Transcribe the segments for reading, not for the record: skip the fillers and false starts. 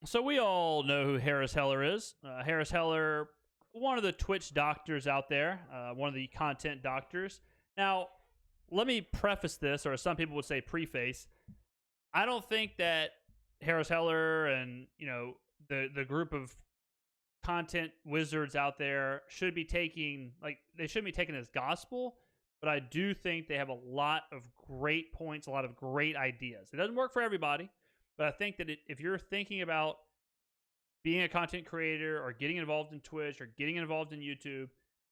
So we all know who Harris Heller is. Harris Heller, one of the Twitch doctors out there, one of the content doctors. Now, let me preface this, or as some people would say, preface. I don't think that Harris Heller and the group of content wizards out there should be taking they shouldn't be taken as gospel. But I do think they have a lot of great points, a lot of great ideas. It doesn't work for everybody, but I think that if you're thinking about being a content creator or getting involved in Twitch or getting involved in YouTube,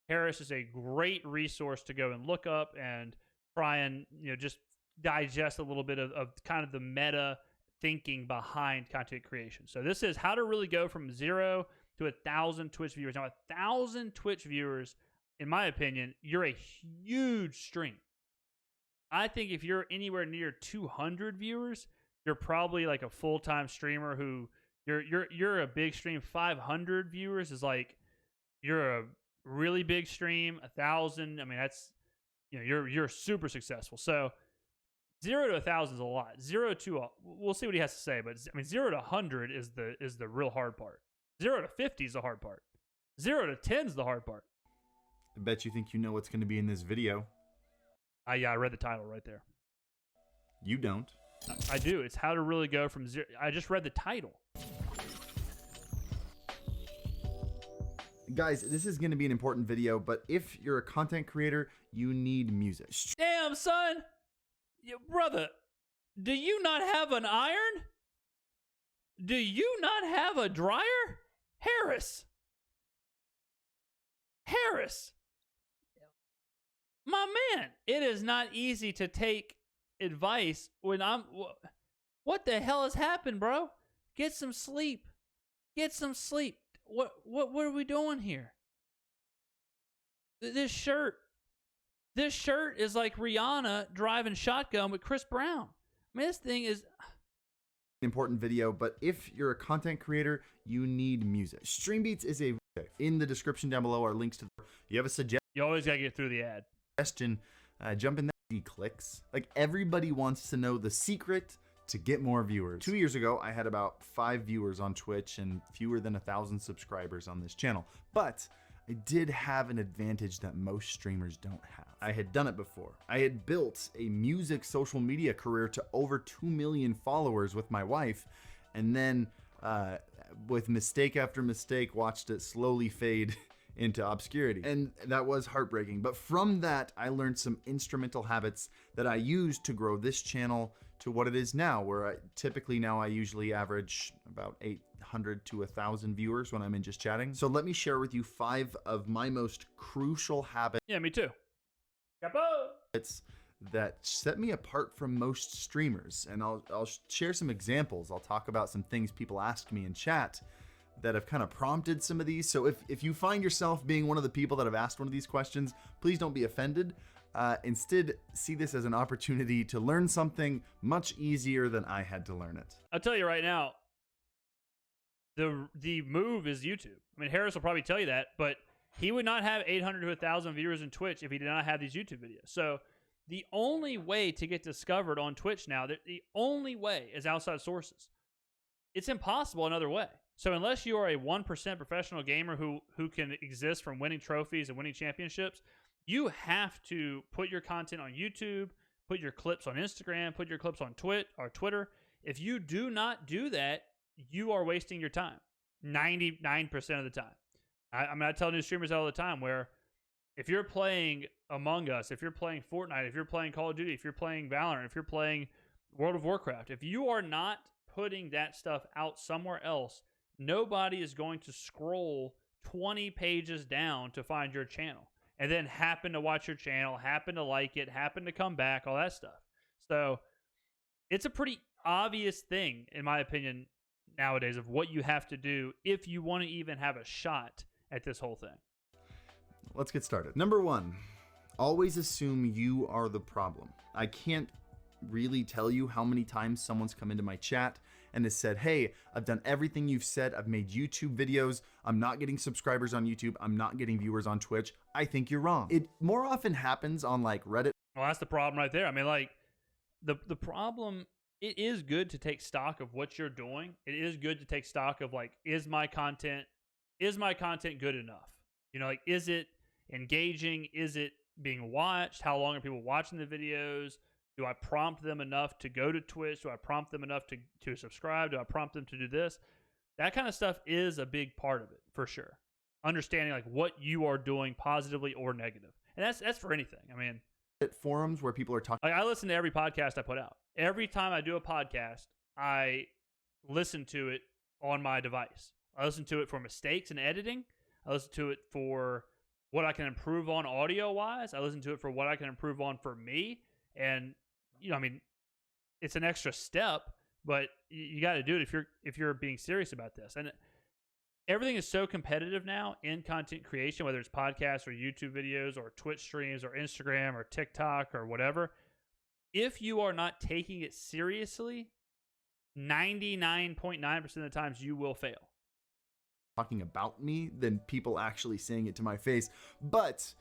Harris is a great resource to go and look up and try and just digest a little bit of kind of the meta thinking behind content creation. So this is how to really go from 0 to 1,000 Twitch viewers. Now, 1,000 Twitch viewers, in my opinion, you're a huge stream. I think if you're anywhere near 200 viewers, you're probably like a full-time streamer who you're a big stream. 500 viewers is like you're a really big stream. 1,000, I mean, that's you're super successful. So 0 to 1,000 is a lot. 0 to we'll see what he has to say, but I mean 0 to 100 is the real hard part. 0 to 50 is the hard part. 0 to 10 is the hard part. I bet you think you know what's going to be in this video. Yeah, I read the title right there. You don't. I do. It's how to really go from 0. I just read the title. Guys, this is going to be an important video, but if you're a content creator, you need music. Damn, son. Brother, do you not have an iron? Do you not have a dryer? Harris. My man, it is not easy to take advice when what the hell has happened, bro? Get some sleep. What are we doing here? This shirt is like Rihanna driving shotgun with Chris Brown. I mean, this thing is important video, but if you're a content creator, you need music. Streambeats is in the description down below are links to you have a suggestion. You always gotta get through the ad. Jump in there, clicks. Like, everybody wants to know the secret to get more viewers. 2 years ago, I had about 5 viewers on Twitch and fewer than 1,000 subscribers on this channel. But I did have an advantage that most streamers don't have. I had done it before. I had built a music social media career to over 2 million followers with my wife, and then with mistake after mistake, watched it slowly fade into obscurity. And that was heartbreaking. But from that, I learned some instrumental habits that I used to grow this channel to what it is now, where I usually average about 800 to 1,000 viewers when I'm in just chatting. So let me share with you 5 of my most crucial habits. Yeah, me too. That set me apart from most streamers. And I'll share some examples. I'll talk about some things people asked me in chat that have kind of prompted some of these. So if you find yourself being one of the people that have asked one of these questions, please don't be offended. Instead, see this as an opportunity to learn something much easier than I had to learn it. I'll tell you right now, the move is YouTube. I mean, Harris will probably tell you that, but he would not have 800 to 1,000 viewers in Twitch if he did not have these YouTube videos. So the only way to get discovered on Twitch now, the only way is outside sources. It's impossible another way. So unless you are a 1% professional gamer who can exist from winning trophies and winning championships, you have to put your content on YouTube, put your clips on Instagram, put your clips on Twitter. If you do not do that, you are wasting your time 99% of the time. I tell new streamers all the time where if you're playing Among Us, if you're playing Fortnite, if you're playing Call of Duty, if you're playing Valorant, if you're playing World of Warcraft, if you are not putting that stuff out somewhere else, nobody is going to scroll 20 pages down to find your channel and then happen to watch your channel, happen to like it, happen to come back, all that stuff. So it's a pretty obvious thing, in my opinion, nowadays of what you have to do if you want to even have a shot at this whole thing. Let's get started. Number 1, always assume you are the problem. I can't really tell you how many times someone's come into my chat and has said, hey, I've done everything you've said. I've made YouTube videos. I'm not getting subscribers on YouTube. I'm not getting viewers on Twitch. I think you're wrong. It more often happens on like Reddit. Well, that's the problem right there. I mean, like the problem it is good to take stock of what you're doing. It is good to take stock of like, is my content good enough? You know, like, is it engaging? Is it being watched? How long are people watching the videos? Do I prompt them enough to go to Twitch? Do I prompt them enough to subscribe? Do I prompt them to do this? That kind of stuff is a big part of it, for sure. Understanding like what you are doing positively or negative. And that's for anything. I mean, forums where people are talking. Like, I listen to every podcast I put out. Every time I do a podcast, I listen to it on my device. I listen to it for mistakes in editing. I listen to it for what I can improve on audio-wise. I listen to it for what I can improve on for me. And, you know, I mean, it's an extra step, but you got to do it if you're being serious about this. And everything is so competitive now in content creation, whether it's podcasts or YouTube videos or Twitch streams or Instagram or TikTok or whatever. If you are not taking it seriously, 99.9% of the times you will fail. Talking about me than people actually saying it to my face. But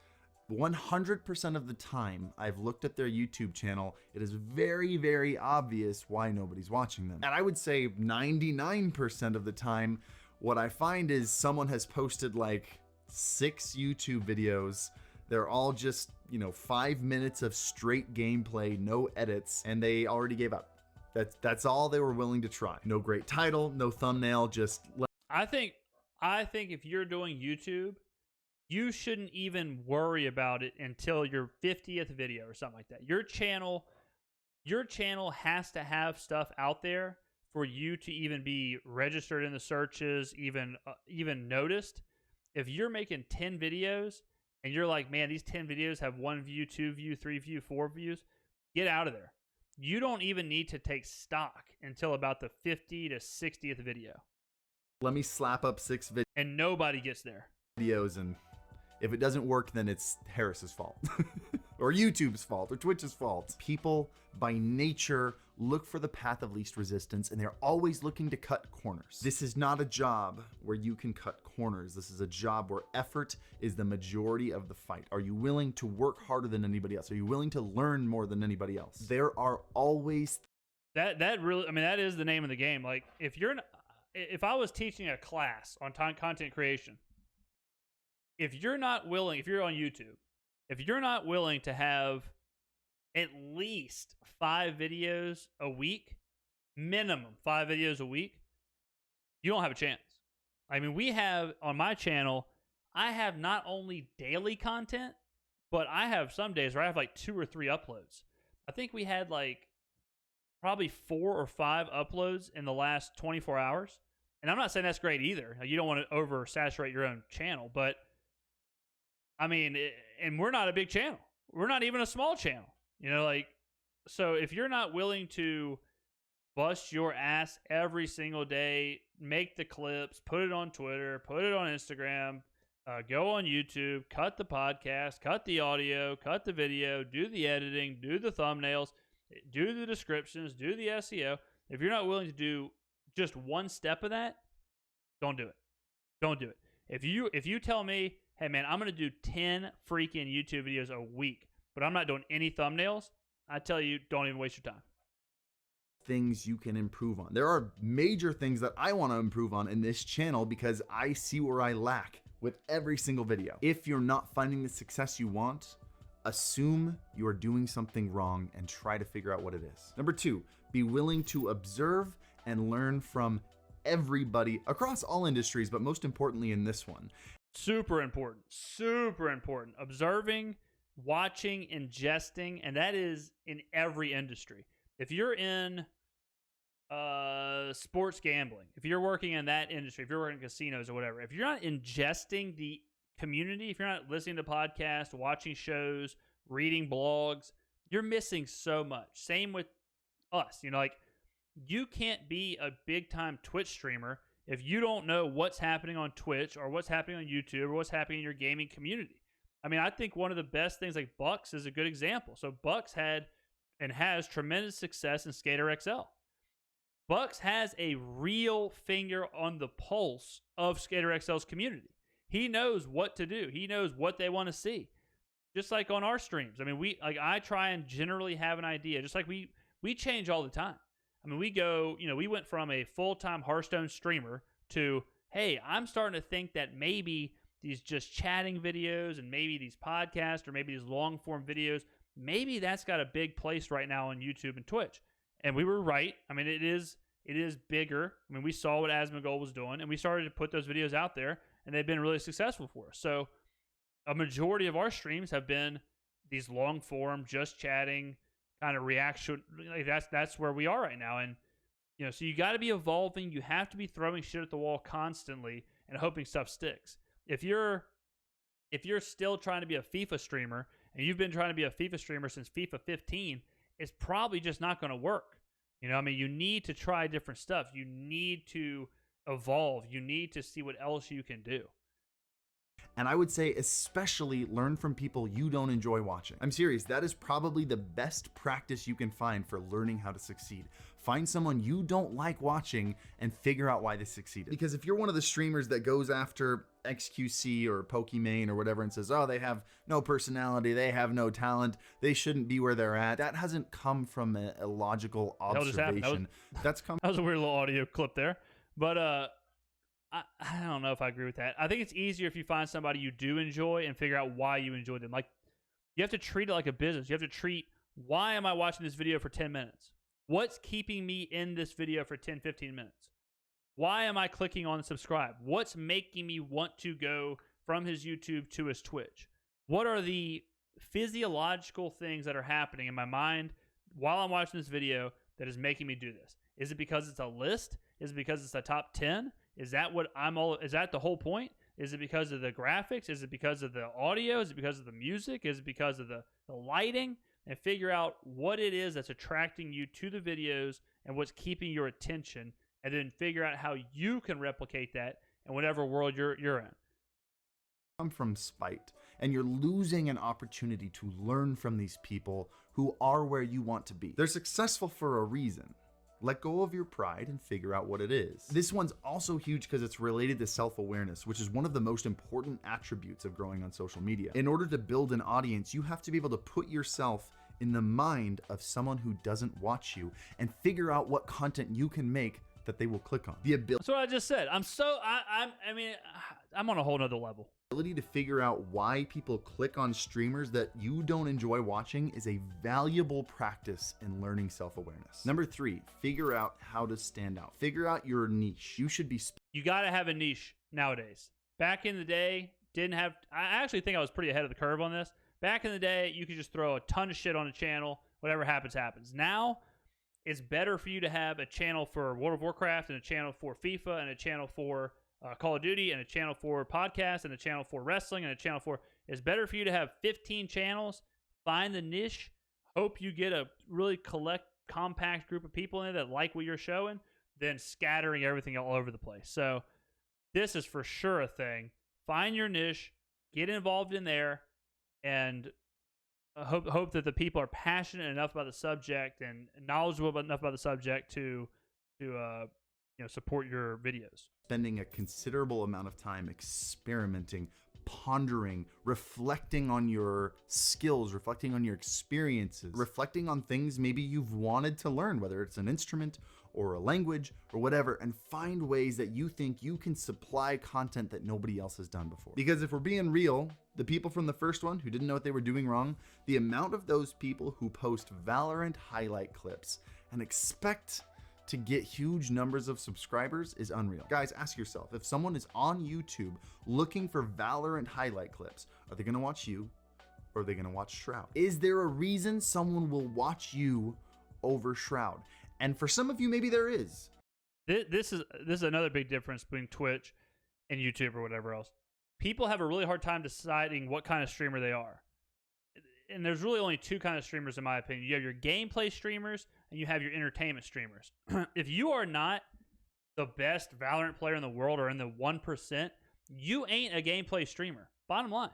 100% of the time I've looked at their YouTube channel, it is very, very obvious why nobody's watching them. And I would say 99% of the time, what I find is someone has posted like 6 YouTube videos. They're all just, 5 minutes of straight gameplay, no edits, and they already gave up. That's all they were willing to try. No great title, no thumbnail, just... I think if you're doing YouTube, you shouldn't even worry about it until your 50th video or something like that. Your channel has to have stuff out there for you to even be registered in the searches, even noticed. If you're making 10 videos and you're like, man, these 10 videos have 1 view, 2 view, 3 view, 4 views, get out of there. You don't even need to take stock until about the 50 to 60th video. Let me slap up 6 and nobody gets there. Videos, and if it doesn't work, then it's Harris's fault. Or YouTube's fault, or Twitch's fault. People, by nature, look for the path of least resistance, and they're always looking to cut corners. This is not a job where you can cut corners. This is a job where effort is the majority of the fight. Are you willing to work harder than anybody else? Are you willing to learn more than anybody else? There are always... That really, I mean, that is the name of the game. Like, if I was teaching a class on content creation, if you're on YouTube, if you're not willing to have at least 5 videos a week, minimum 5 videos a week, you don't have a chance. I mean, we have on my channel, I have not only daily content, but I have some days where I have like 2 or 3 uploads. I think we had like probably 4 or 5 uploads in the last 24 hours. And I'm not saying that's great either. You don't want to oversaturate your own channel, but I mean, and we're not a big channel. We're not even a small channel. So if you're not willing to bust your ass every single day, make the clips, put it on Twitter, put it on Instagram, go on YouTube, cut the podcast, cut the audio, cut the video, do the editing, do the thumbnails, do the descriptions, do the SEO. If you're not willing to do just one step of that, don't do it. Don't do it. If you tell me, hey man, I'm going to do 10 freaking YouTube videos a week, but I'm not doing any thumbnails, I tell you, don't even waste your time. Things you can improve on. There are major things that I want to improve on in this channel because I see where I lack with every single video. If you're not finding the success you want, assume you are doing something wrong and try to figure out what it is. Number 2, be willing to observe and learn from everybody across all industries, but most importantly in this one. Super important. Super important. Observing, watching, ingesting, and that is in every industry. If you're in sports gambling, if you're working in that industry, if you're working in casinos or whatever, if you're not ingesting the community, if you're not listening to podcasts, watching shows, reading blogs, you're missing so much. Same with us. You can't be a big-time Twitch streamer if you don't know what's happening on Twitch or what's happening on YouTube or what's happening in your gaming community. I mean, I think one of the best things, like Bucks is a good example. So Bucks had and has tremendous success in Skater XL. Bucks has a real finger on the pulse of Skater XL's community. He knows what to do. He knows what they want to see. Just like on our streams. I mean, I try and generally have an idea. Just like we change all the time. I mean, we went from a full-time Hearthstone streamer to, hey, I'm starting to think that maybe these just chatting videos and maybe these podcasts or maybe these long-form videos, maybe that's got a big place right now on YouTube and Twitch. And we were right. I mean, it is bigger. I mean, we saw what Asmongold was doing, and we started to put those videos out there, and they've been really successful for us. So a majority of our streams have been these long-form, just chatting kind of reaction. Like that's where we are right now. And so you got to be evolving. You have to be throwing shit at the wall constantly and hoping stuff sticks. If you're still trying to be a FIFA streamer and you've been trying to be a FIFA streamer since FIFA 15, it's probably just not going to work. I mean, you need to try different stuff. You need to evolve. You need to see what else you can do. And I would say especially learn from people you don't enjoy watching. I'm serious, that is probably the best practice you can find for learning how to succeed. Find someone you don't like watching and figure out why they succeeded. Because if you're one of the streamers that goes after XQC or Pokimane or whatever and says, oh, they have no personality, they have no talent, they shouldn't be where they're at, that hasn't come from a logical observation. That was a weird little audio clip there. But I don't know if I agree with that. I think it's easier if you find somebody you do enjoy and figure out why you enjoy them. Like, you have to treat it like a business. You have to treat, why am I watching this video for 10 minutes? What's keeping me in this video for 10, 15 minutes? Why am I clicking on subscribe? What's making me want to go from his YouTube to his Twitch? What are the physiological things that are happening in my mind while I'm watching this video that is making me do this? Is it because it's a list? Is it because it's a top 10? Is that the whole point? Is it because of the graphics? Is it because of the audio? Is it because of the music? Is it because of the lighting? And figure out what it is that's attracting you to the videos and what's keeping your attention, and then figure out how you can replicate that in whatever world you're in. Come from spite, and you're losing an opportunity to learn from these people who are where you want to be. They're successful for a reason. Let go of your pride and figure out what it is. This one's also huge because it's related to self-awareness, which is one of the most important attributes of growing on social media. In order to build an audience, you have to be able to put yourself in the mind of someone who doesn't watch you and figure out what content you can make that they will click on. The ability. That's what I just said. I'm on a whole nother level. To figure out why people click on streamers that you don't enjoy watching is a valuable practice in learning self-awareness. Number 3, figure out how to stand out. Figure out your niche. You got to have a niche nowadays. Back in the day, I actually think I was pretty ahead of the curve on this. Back in the day, you could just throw a ton of shit on a channel. Whatever happens, happens. Now, it's better for you to have a channel for World of Warcraft and a channel for FIFA and a channel for Call of Duty and a channel for podcasts and a channel for wrestling and a channel for... It's better for you to have 15 channels, find the niche, hope you get a really compact group of people in there that like what you're showing, than scattering everything all over the place. So this is for sure a thing. Find your niche, get involved in there, and hope that the people are passionate enough about the subject and knowledgeable enough about the subject to support your videos. Spending a considerable amount of time experimenting, pondering, reflecting on your skills, reflecting on your experiences, reflecting on things maybe you've wanted to learn, whether it's an instrument or a language or whatever, and find ways that you think you can supply content that nobody else has done before. Because if we're being real, the people from the first one who didn't know what they were doing wrong, the amount of those people who post Valorant highlight clips and expect to get huge numbers of subscribers is unreal. Guys, ask yourself, if someone is on YouTube looking for Valorant highlight clips, are they gonna watch you or are they gonna watch Shroud? Is there a reason someone will watch you over Shroud? And for some of you, maybe there is. This is another big difference between Twitch and YouTube or whatever else. People have a really hard time deciding what kind of streamer they are. And there's really only two kinds of streamers, in my opinion. You have your gameplay streamers and you have your entertainment streamers. If you are not the best Valorant player in the world or in the 1%, you ain't a gameplay streamer. Bottom line.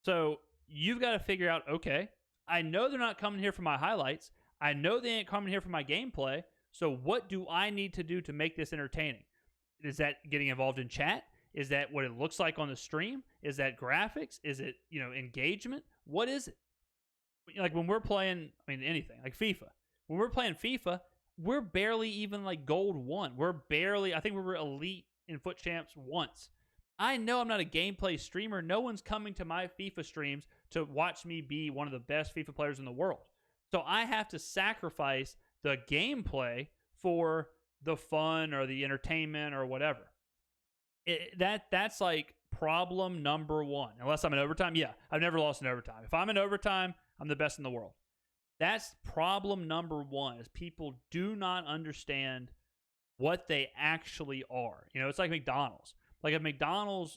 So you've got to figure out, okay, I know they're not coming here for my highlights. I know they ain't coming here for my gameplay. So what do I need to do to make this entertaining? Is that getting involved in chat? Is that what it looks like on the stream? Is that graphics? Is it, engagement? What is it? Like when we're playing, anything, like FIFA. When we're playing FIFA, we're barely even like gold 1. I think we were elite in Foot Champs once. I know I'm not a gameplay streamer. No one's coming to my FIFA streams to watch me be one of the best FIFA players in the world. So I have to sacrifice the gameplay for the fun or the entertainment or whatever. That's like problem number one. Unless I'm in overtime. Yeah, I've never lost in overtime. If I'm in overtime, I'm the best in the world. That's problem number one, is people do not understand what they actually are. You know, it's like McDonald's. Like if McDonald's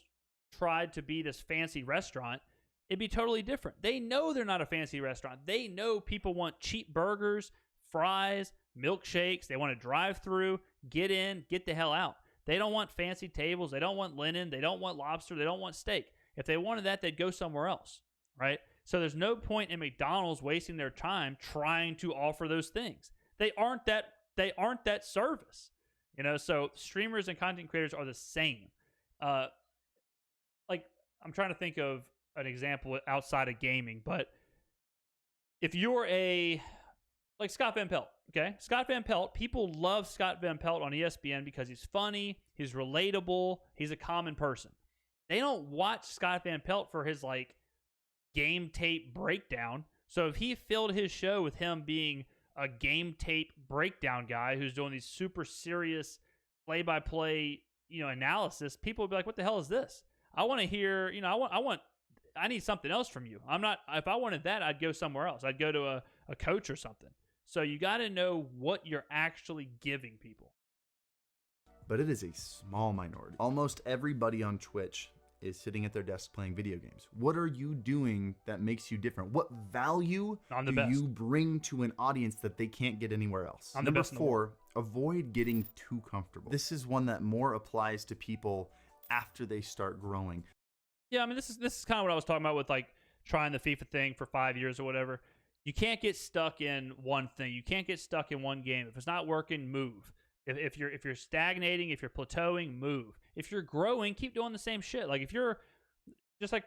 tried to be this fancy restaurant, it'd be totally different. They know they're not a fancy restaurant. They know people want cheap burgers, fries, milkshakes. They want to drive through, get in, get the hell out. They don't want fancy tables. They don't want linen. They don't want lobster. They don't want steak. If they wanted that, they'd go somewhere else, right? So there's no point in McDonald's wasting their time trying to offer those things. They aren't that service. You know, so streamers and content creators are the same. Like I'm trying to think of an example outside of gaming, but if you're like Scott Van Pelt, okay? Scott Van Pelt, people love Scott Van Pelt on ESPN because he's funny, he's relatable, he's a common person. They don't watch Scott Van Pelt for his like game tape breakdown. So if he filled his show with him being a game tape breakdown guy who's doing these super serious play-by-play, you know, analysis, people would be like, what the hell is this? I want to hear, you know, I need something else from you. If I wanted that, I'd go somewhere else. I'd go to a coach or something. So you got to know what you're actually giving people. But it is a small minority. Almost everybody on Twitch is sitting at their desk playing video games. What are you doing that makes you different? What value do you bring to an audience that they can't get anywhere else? Number 4, avoid getting too comfortable. This is one that more applies to people after they start growing. Yeah, I mean, this is kind of what I was talking about with like trying the FIFA thing for 5 years or whatever. You can't get stuck in one thing. You can't get stuck in one game. If it's not working, move. If you're stagnating, if you're plateauing, move. If you're growing, keep doing the same shit. Like if you're just like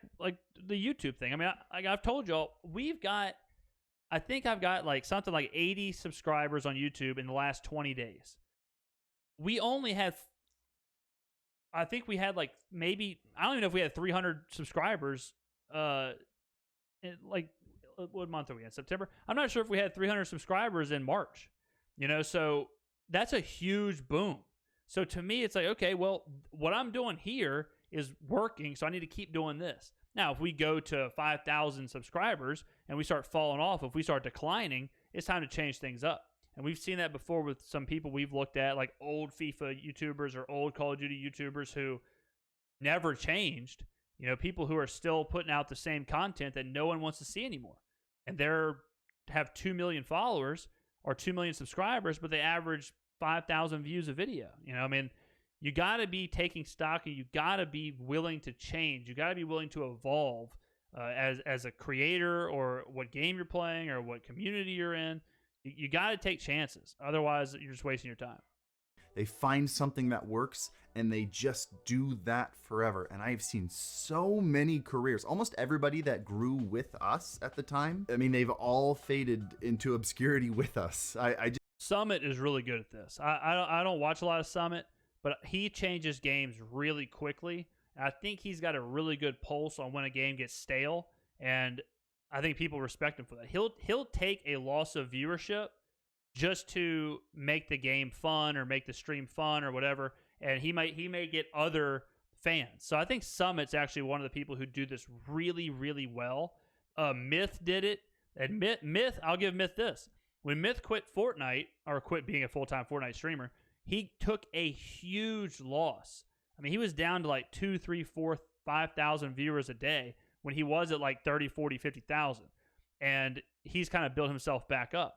the YouTube thing. I mean, I've told y'all, I think I've got like something like 80 subscribers on YouTube in the last 20 days. We only had, I think we had like maybe, I don't even know if we had 300 subscribers. Like what month are we in? September? I'm not sure if we had 300 subscribers in March. You know, so that's a huge boom. So to me, it's like, okay, well, what I'm doing here is working, so I need to keep doing this. Now, if we go to 5,000 subscribers and we start falling off, if we start declining, it's time to change things up. And we've seen that before with some people we've looked at, like old FIFA YouTubers or old Call of Duty YouTubers who never changed. You know, people who are still putting out the same content that no one wants to see anymore. And they're have 2 million followers or 2 million subscribers, but they average 5,000 views a video. You know, I mean, you got to be taking stock, and you got to be willing to change. You got to be willing to evolve as a creator, or what game you're playing or what community you're in. You got to take chances. Otherwise, you're just wasting your time. They find something that works and they just do that forever. And I've seen so many careers, almost everybody that grew with us at the time. I mean, they've all faded into obscurity with us. Summit is really good at this. I don't watch a lot of Summit, but he changes games really quickly. And I think he's got a really good pulse on when a game gets stale, and I think people respect him for that. He'll take a loss of viewership just to make the game fun or make the stream fun or whatever, and he may get other fans. So I think Summit's actually one of the people who do this really, really well. Myth did it, and Myth, I'll give Myth this. When Myth quit Fortnite, or quit being a full-time Fortnite streamer, he took a huge loss. I mean, he was down to like 2, 3, 4, 5,000 viewers a day when he was at like 30, 40, 50,000. And he's kind of built himself back up.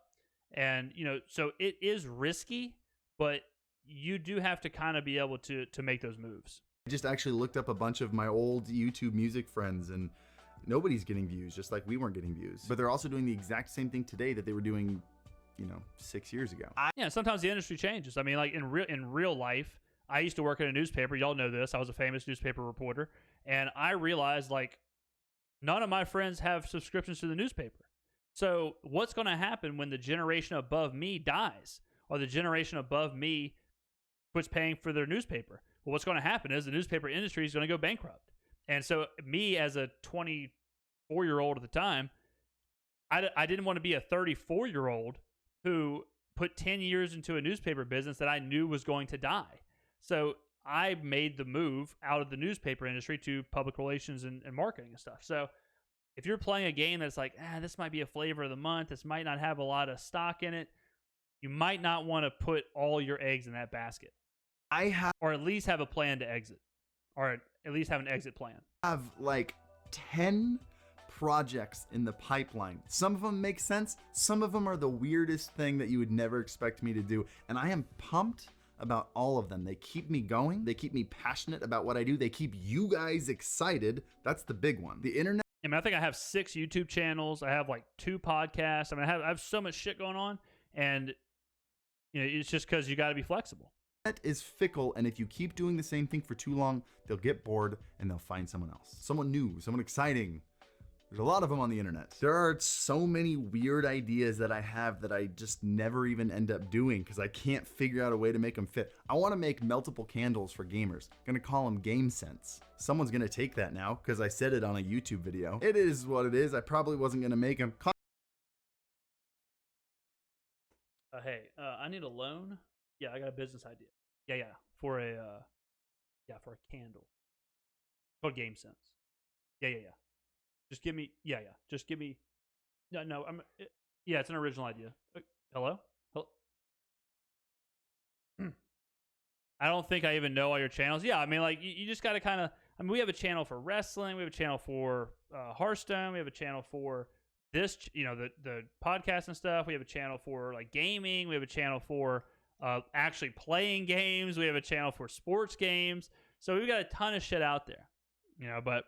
And, you know, so it is risky, but you do have to kind of be able to make those moves. I just actually looked up a bunch of my old YouTube music friends, and nobody's getting views, just like we weren't getting views. But they're also doing the exact same thing today that they were doing, 6 years ago. Yeah, sometimes the industry changes. I mean, like in real life, I used to work at a newspaper. Y'all know this. I was a famous newspaper reporter. And I realized, like, none of my friends have subscriptions to the newspaper. So what's going to happen when the generation above me dies? or the generation above me quits paying for their newspaper. Well, what's going to happen is the newspaper industry is going to go bankrupt. And so me as a 24-year-old at the time, I didn't want to be a 34-year-old who put 10 years into a newspaper business that I knew was going to die. So I made the move out of the newspaper industry to public relations and marketing and stuff. So if you're playing a game that's like, this might be a flavor of the month, this might not have a lot of stock in it, you might not want to put all your eggs in that basket. Or at least have a plan to exit. Or at least have an exit plan. I have like 10 projects in the pipeline. Some of them make sense. Some of them are the weirdest thing that you would never expect me to do. And I am pumped about all of them. They keep me going. They keep me passionate about what I do. They keep you guys excited. That's the big one. The internet. I mean, I think I have 6 YouTube channels. I have like 2 podcasts. I mean, I have so much shit going on, and it's just because you got to be flexible. That is fickle, and if you keep doing the same thing for too long, they'll get bored and they'll find someone else, someone new, someone exciting. There's a lot of them on the internet. There are so many weird ideas that I have that I just never even end up doing because I can't figure out a way to make them fit. I want to make meltable candles for gamers. I'm gonna call them Game Sense. Someone's gonna take that now because I said it on a YouTube video. It is what it is. I probably wasn't gonna make them. Hey, I need a loan. Yeah, I got a business idea. Yeah, for a candle. It's called Game Sense. Yeah. Just give me, just give me, no, it's an original idea. Hello? I don't think I even know all your channels. Yeah, I mean, like, you just got to kind of, I mean, we have a channel for wrestling, we have a channel for Hearthstone, we have a channel for this, the podcast and stuff, we have a channel for, like, gaming, we have a channel for actually playing games, we have a channel for sports games, so we've got a ton of shit out there, but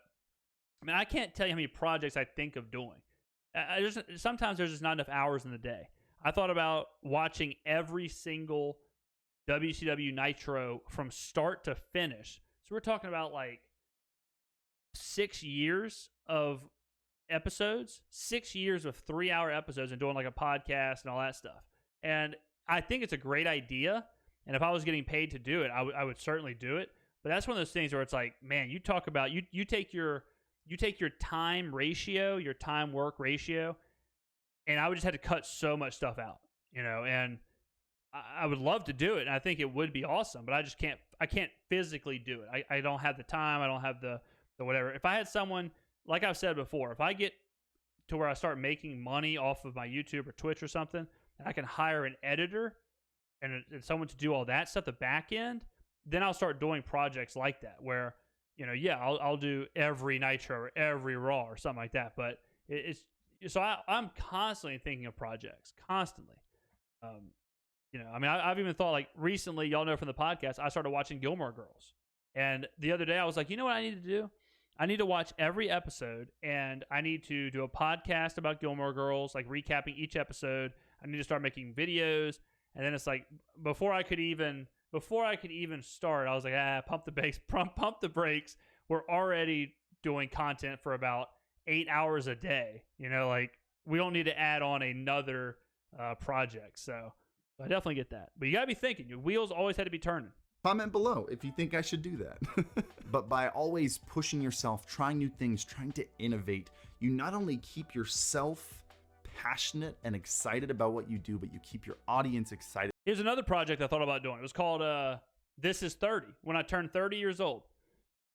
I mean, I can't tell you how many projects I think of doing. Sometimes there's just not enough hours in the day. I thought about watching every single WCW Nitro from start to finish. So we're talking about like 6 years of episodes, 6 years of 3-hour episodes, and doing like a podcast and all that stuff. And I think it's a great idea. And if I was getting paid to do it, I would certainly do it. But that's one of those things where it's like, man, you talk about you take your time ratio, your time work ratio, and I would just have to cut so much stuff out, and I would love to do it, and I think it would be awesome, but I can't physically do it. I don't have the time. I don't have the whatever. If I had someone, like I've said before, if I get to where I start making money off of my YouTube or Twitch or something, and I can hire an editor and someone to do all that stuff, the back end, then I'll start doing projects like that where, I'll do every Nitro or every Raw or something like that. But I'm constantly thinking of projects, constantly. I mean, I've even thought, like, recently, y'all know from the podcast, I started watching Gilmore Girls. And the other day I was like, you know what I need to do? I need to watch every episode, and I need to do a podcast about Gilmore Girls, like recapping each episode. I need to start making videos. And then it's like, before I could even start, I was like, pump the brakes. We're already doing content for about 8 hours a day. Like, we don't need to add on another project. So I definitely get that. But you got to be thinking. Your wheels always had to be turning. Comment below if you think I should do that. But by always pushing yourself, trying new things, trying to innovate, you not only keep yourself passionate and excited about what you do, but you keep your audience excited. Here's another project I thought about doing. It was called This is 30. When I turned 30 years old,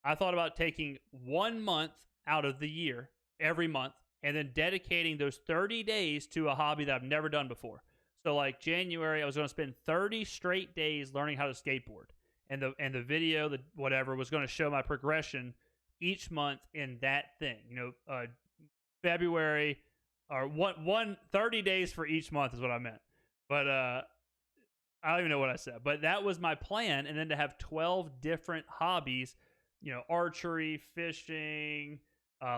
I thought about taking 1 month out of the year, every month, and then dedicating those 30 days to a hobby that I've never done before. So like January, I was going to spend 30 straight days learning how to skateboard. And the video, the whatever, was going to show my progression each month in that thing. February, or 30 days for each month is what I meant. But I don't even know what I said. But that was my plan. And then to have 12 different hobbies, archery, fishing,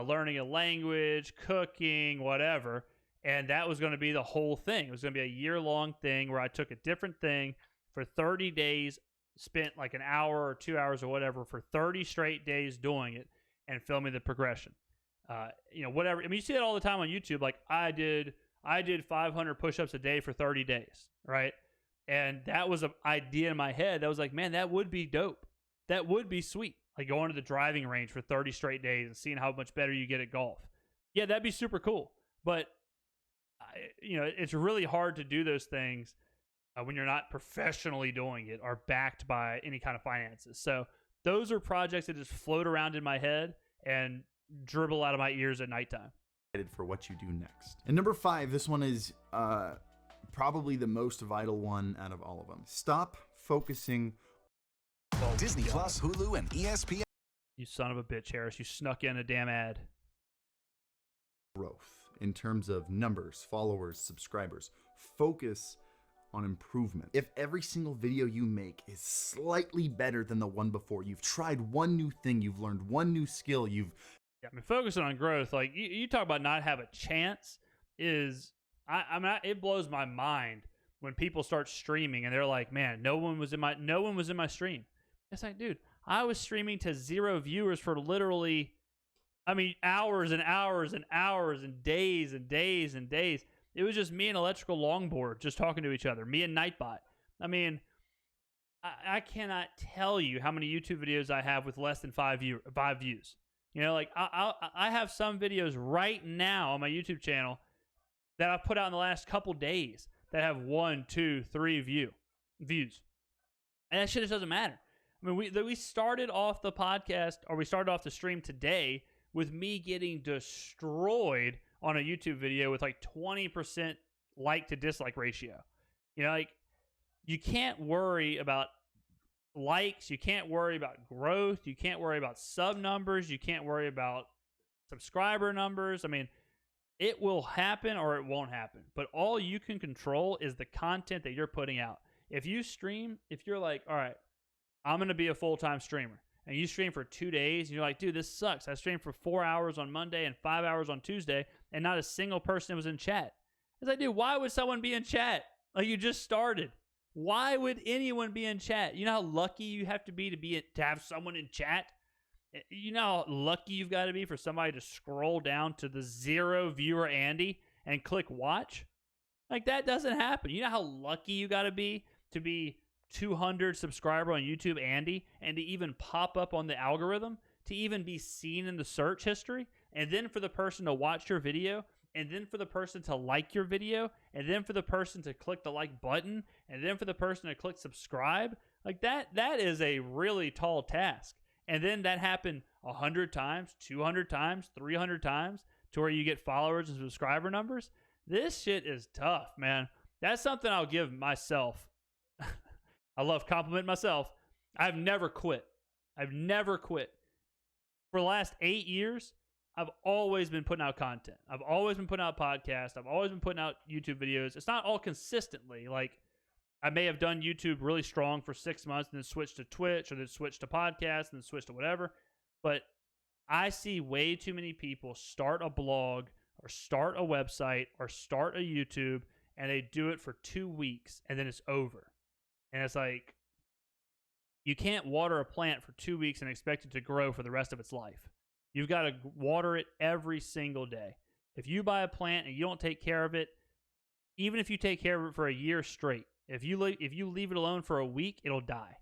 learning a language, cooking, whatever. And that was going to be the whole thing. It was going to be a year-long thing where I took a different thing for 30 days, spent like an hour or 2 hours or whatever for 30 straight days doing it and filming the progression. Whatever. I mean, you see that all the time on YouTube. Like I did 500 push-ups a day for 30 days, right? And that was an idea in my head that was like, man, that would be dope. That would be sweet. Like going to the driving range for 30 straight days and seeing how much better you get at golf. Yeah, that'd be super cool. But, it's really hard to do those things when you're not professionally doing it or backed by any kind of finances. So those are projects that just float around in my head and dribble out of my ears at nighttime. For what you do next. And number 5, this one is probably the most vital one out of all of them. Stop focusing. Disney Plus, Hulu, and ESPN. You son of a bitch, Harris. You snuck in a damn ad. Growth in terms of numbers, followers, subscribers. Focus on improvement. If every single video you make is slightly better than the one before, you've tried one new thing, you've learned one new skill, focusing on growth, like you talk about not have a chance is, it blows my mind when people start streaming and they're like, man, no one was in my stream. It's like, dude, I was streaming to 0 viewers for literally, hours and hours and hours and days and days and days. It was just me and Electrical Longboard just talking to each other, me and Nightbot. I cannot tell you how many YouTube videos I have with less than 5 views. I have some videos right now on my YouTube channel that I've put out in the last couple days that have 1, 2, 3 views. And that shit just doesn't matter. We started off the podcast, or we started off the stream today with me getting destroyed on a YouTube video with like 20% like to dislike ratio. You can't worry about likes, you can't worry about growth, you can't worry about sub numbers, you can't worry about subscriber numbers. It will happen or it won't happen, but all you can control is the content that you're putting out. If you stream, if you're like, all right, I'm going to be a full-time streamer, and you stream for 2 days, and you're like, dude, this sucks. I streamed for 4 hours on Monday and 5 hours on Tuesday, and not a single person was in chat. It's like, dude, why would someone be in chat? Like, you just started. Why would anyone be in chat? You know how lucky you have to be to have someone in chat? You know how lucky you've got to be for somebody to scroll down to the 0 viewer Andy and click watch? Like, that doesn't happen. You know how lucky you got to be 200 subscriber on YouTube Andy and to even pop up on the algorithm, to even be seen in the search history, and then for the person to watch your video, and then for the person to like your video, and then for the person to click the like button, and then for the person to click subscribe. Like, that is a really tall task. And then that happened 100 times, 200 times, 300 times to where you get followers and subscriber numbers. This shit is tough, man. That's something I'll give myself. I love complimenting myself. I've never quit. For the last 8 years, I've always been putting out content. I've always been putting out podcasts. I've always been putting out YouTube videos. It's not all consistently. Like, I may have done YouTube really strong for 6 months and then switched to Twitch, or then switched to podcasts and then switched to whatever. But I see way too many people start a blog or start a website or start a YouTube, and they do it for 2 weeks and then it's over. And it's like, you can't water a plant for 2 weeks and expect it to grow for the rest of its life. You've got to water it every single day. If you buy a plant and you don't take care of it, even if you take care of it for a year straight, if you leave it alone for a week, it'll die.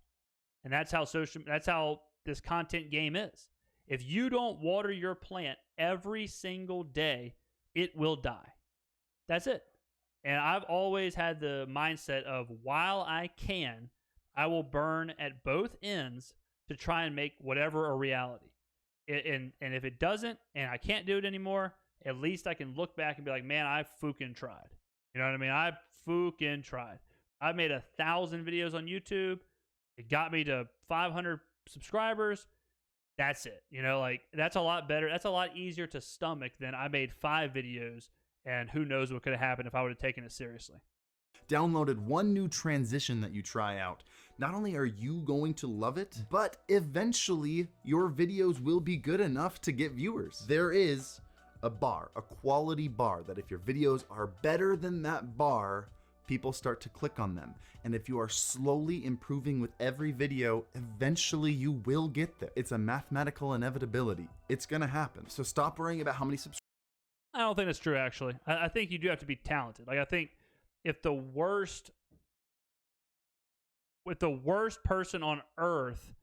And that's how this content game is. If you don't water your plant every single day, it will die. That's it. And I've always had the mindset of, while I can, I will burn at both ends to try and make whatever a reality. And if it doesn't, and I can't do it anymore, at least I can look back and be like, man, I fucking tried. You know what I mean? I fucking tried. I made 1,000 videos on YouTube. It got me to 500 subscribers. That's it. That's a lot better. That's a lot easier to stomach than I made 5 videos, and who knows what could have happened if I would have taken it seriously. Downloaded one new transition that you try out. Not only are you going to love it, but eventually your videos will be good enough to get viewers. There is a bar, a quality bar, that if your videos are better than that bar, people start to click on them. And if you are slowly improving with every video, eventually you will get there. It's a mathematical inevitability. It's gonna happen. So stop worrying about how many subscribers. I don't think that's true, actually. I think you do have to be talented. Like, I think if the worst with the worst person on earth,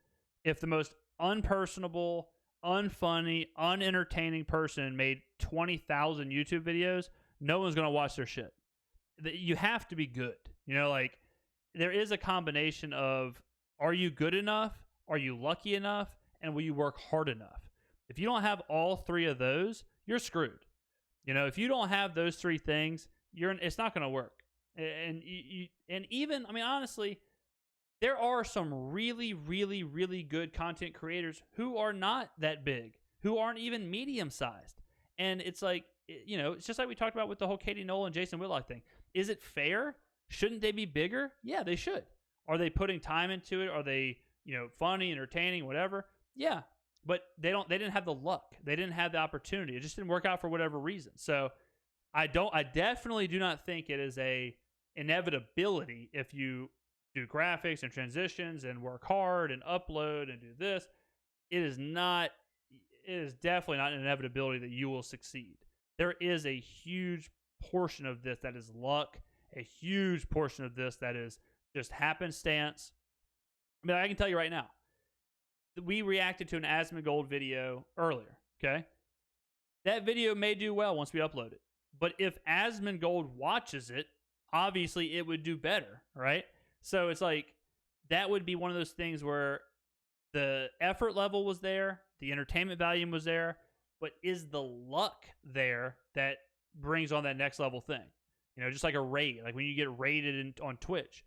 if the most unpersonable, unfunny, unentertaining person made 20,000 YouTube videos, no one's going to watch their shit. You have to be good. You know, like, there is a combination of, are you good enough? Are you lucky enough? And will you work hard enough? If you don't have all three of those, you're screwed. You know, if you don't have those three things, it's not going to work. And even, I mean, honestly, there are some really, really, really good content creators who are not that big, who aren't even medium sized. And it's like, you know, it's just like we talked about with the whole Katie Nolan and Jason Whitlock thing. Is it fair? Shouldn't they be bigger? Yeah, they should. Are they putting time into it? Are they, you know, funny, entertaining, whatever? Yeah. But they didn't have the luck. They didn't have the opportunity. It just didn't work out for whatever reason. So I definitely do not think it is a inevitability if you do graphics and transitions and work hard and upload and do this. It is definitely not an inevitability that you will succeed. There is a huge portion of this that is luck, a huge portion of this that is just happenstance. I mean, I can tell you right now, we reacted to an Asmongold video earlier, okay? That video may do well once we upload it. But if Asmongold watches it, obviously it would do better, right? So it's like, that would be one of those things where the effort level was there, the entertainment value was there, but is the luck there that brings on that next level thing? You know, just like a raid, like when you get raided on Twitch,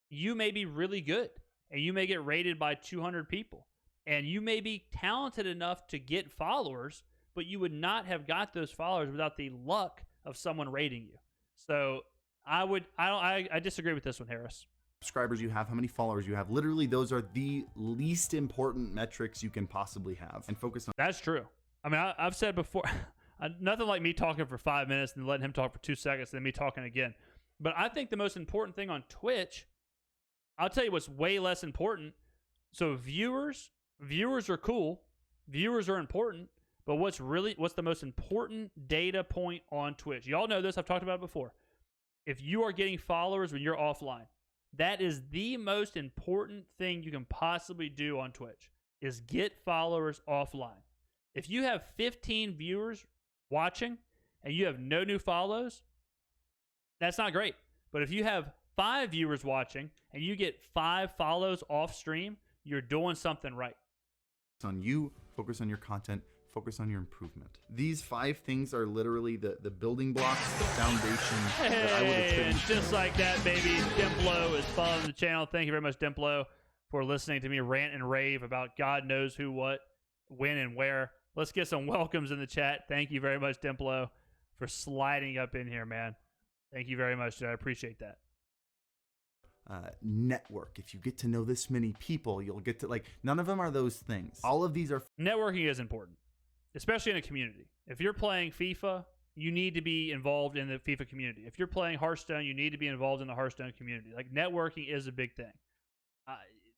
you may be really good and you may get raided by 200 people and you may be talented enough to get followers, but you would not have got those followers without the luck of someone raiding you. So I disagree with this one, Harris. Subscribers you have, how many followers you have. Literally, those are the least important metrics you can possibly have, and focus on. That's true. I mean, I've said before, nothing like me talking for 5 minutes and letting him talk for 2 seconds and then me talking again. But I think the most important thing on Twitch, I'll tell you what's way less important. So viewers are cool. Viewers are important. But what's the most important data point on Twitch? Y'all know this. I've talked about it before. If you are getting followers when you're offline, that is the most important thing you can possibly do on Twitch, is get followers offline. If you have 15 viewers watching and you have no new follows, that's not great. But if you have 5 viewers watching and you get 5 follows off stream, you're doing something right. On you, focus on your content, focus on your improvement. These 5 things are literally the building blocks, the foundation that I would attribute. And just like that, baby, Dimplo is following the channel. Thank you very much, Dimplo, for listening to me rant and rave about God knows who, what, when, and where. Let's get some welcomes in the chat. Thank you very much, Dimplo, for sliding up in here, man. Thank you very much, dude. I appreciate that. Network. If you get to know this many people, you'll get to, like, none of them are those things. All of these are. Networking is important, especially in a community. If you're playing FIFA, you need to be involved in the FIFA community. If you're playing Hearthstone, you need to be involved in the Hearthstone community. Like, networking is a big thing.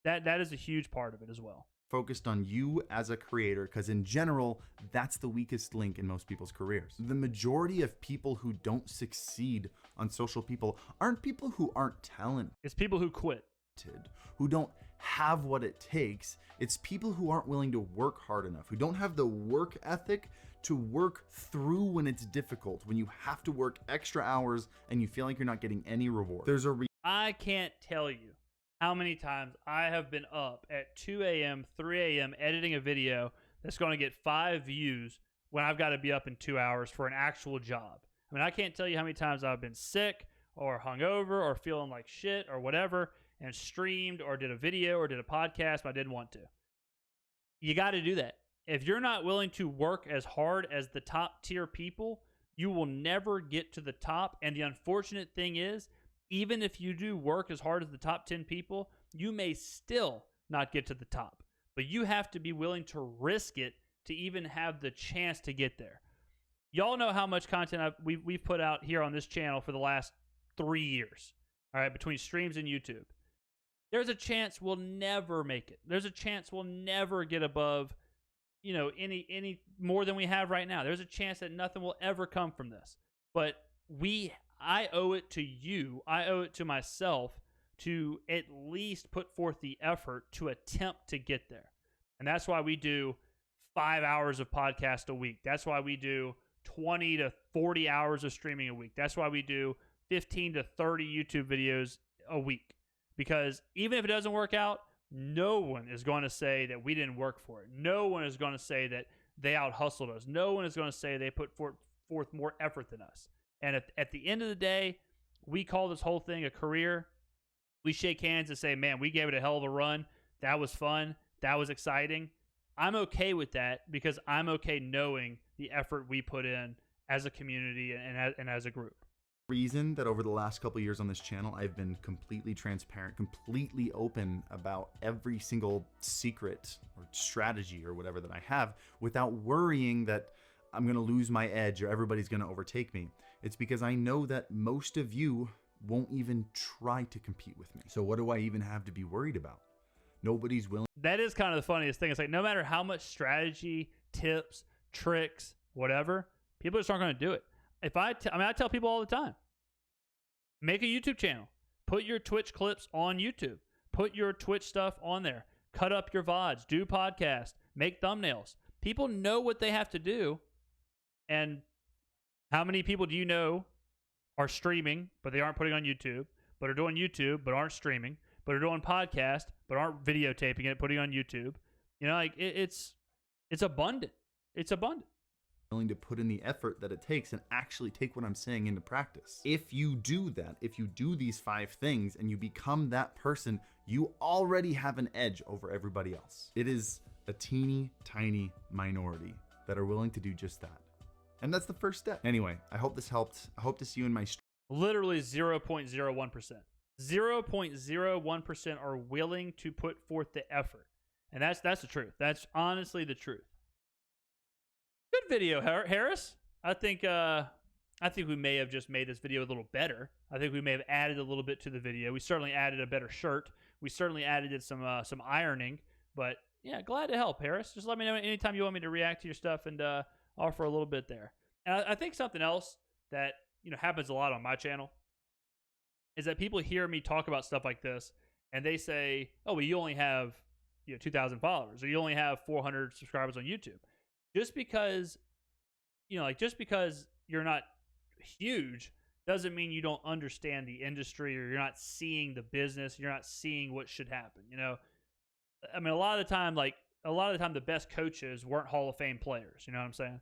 That is a huge part of it as well. Focused on you as a creator, because in general, that's the weakest link in most people's careers. The majority of people who don't succeed on social people aren't people who aren't talented. It's people who quit. Who don't have what it takes. It's people who aren't willing to work hard enough, who don't have the work ethic to work through when it's difficult, when you have to work extra hours and you feel like you're not getting any reward. I can't tell you how many times I have been up at 2 a.m., 3 a.m. editing a video that's going to get 5 views when I've got to be up in 2 hours for an actual job. I mean, I can't tell you how many times I've been sick or hungover or feeling like shit or whatever and streamed or did a video or did a podcast, but I didn't want to. You got to do that. If you're not willing to work as hard as the top tier people, you will never get to the top. And the unfortunate thing is, even if you do work as hard as the top 10 people, you may still not get to the top. But you have to be willing to risk it to even have the chance to get there. Y'all know how much content we've put out here on this channel for the last 3 years, all right, between streams and YouTube. There's a chance we'll never make it. There's a chance we'll never get above, you know, any more than we have right now. There's a chance that nothing will ever come from this. But I owe it to you, I owe it to myself to at least put forth the effort to attempt to get there. And that's why we do 5 hours of podcast a week. That's why we do 20 to 40 hours of streaming a week. That's why we do 15 to 30 YouTube videos a week. Because even if it doesn't work out, no one is going to say that we didn't work for it. No one is going to say that they out-hustled us. No one is going to say they put forth more effort than us. And at the end of the day, we call this whole thing a career. We shake hands and say, man, we gave it a hell of a run. That was fun. That was exciting. I'm okay with that because I'm okay knowing the effort we put in as a community and as a group. Reason that over the last couple of years on this channel, I've been completely transparent, completely open about every single secret or strategy or whatever that I have without worrying that I'm going to lose my edge or everybody's going to overtake me. It's because I know that most of you won't even try to compete with me. So what do I even have to be worried about? Nobody's willing. That is kind of the funniest thing. It's like no matter how much strategy, tips, tricks, whatever, people just aren't going to do it. I tell people all the time, make a YouTube channel. Put your Twitch clips on YouTube. Put your Twitch stuff on there. Cut up your VODs. Do podcasts. Make thumbnails. People know what they have to do. And how many people do you know are streaming, but they aren't putting on YouTube, but are doing YouTube, but aren't streaming, but are doing podcast, but aren't videotaping it, putting on YouTube? You know, like it's abundant. It's abundant. Willing to put in the effort that it takes and actually take what I'm saying into practice. If you do that, if you do these 5 things and you become that person, you already have an edge over everybody else. It is a teeny tiny minority that are willing to do just that. And that's the first step. Anyway, I hope this helped. I hope to see you in my literally 0.01%. 0.01% are willing to put forth the effort. And that's the truth. That's honestly the truth. Good video, Harris. I think we may have just made this video a little better. I think we may have added a little bit to the video. We certainly added a better shirt. We certainly added some ironing. But yeah, glad to help, Harris. Just let me know anytime you want me to react to your stuff and offer a little bit there. And I think something else that happens a lot on my channel is that people hear me talk about stuff like this and they say, "Oh, well, you only have 2,000 followers, or you only have 400 subscribers on YouTube." Just because you're not huge doesn't mean you don't understand the industry, or you're not seeing the business, you're not seeing what should happen. I mean, a lot of the time the best coaches weren't Hall of Fame players. You know what I'm saying?